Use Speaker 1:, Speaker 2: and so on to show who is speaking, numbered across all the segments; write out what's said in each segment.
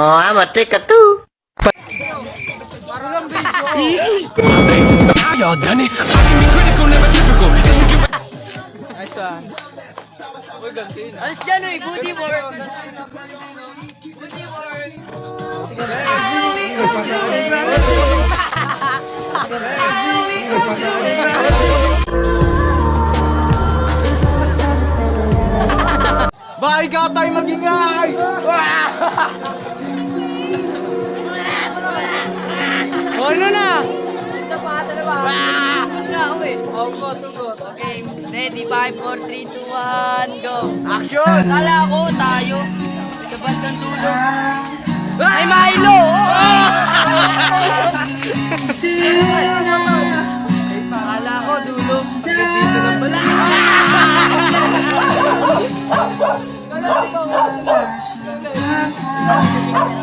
Speaker 1: Oh, I'm a take a two.
Speaker 2: Y'all done it. I can be critical, never typical.
Speaker 3: Nice one. Alas dyan eh, booty work. Booty work. Baka ikaw tayo magingay! Ano na? Sapata na ba? Tugot na ako eh. Tugot. Okay, ready? 5, 4, 3, 2, 1, go!
Speaker 1: Action!
Speaker 3: Kala ko tayo sa bandang dulo. Ay, Milo! Kala ko dulo. Hanggang dito lang pala.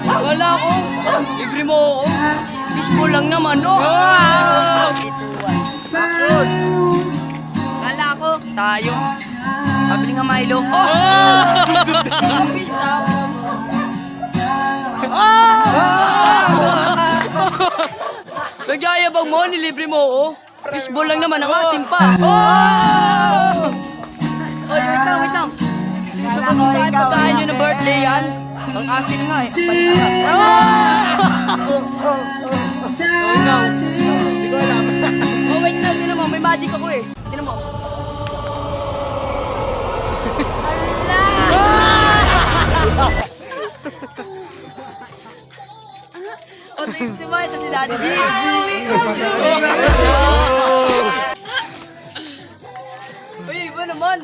Speaker 3: Kala ko, libre mo ako. Fishbowl lang naman, no? Action! Kala ko, tayo. Pabili nga Milo. Nagyayabang mo, nilibre mo ako. Fishbowl lang naman, ang asim pa. Oy, wait lang. Susubok mo sa akin pagkain nyo na birthday yan. Ang asim nga eh. Pansa ka. Oh no. Hindi ko alam. Oh wait lang, tinan mo. May magic ako eh. Tinan mo. O, tingin si Maya, ito si Daddy G. Uy, iba naman.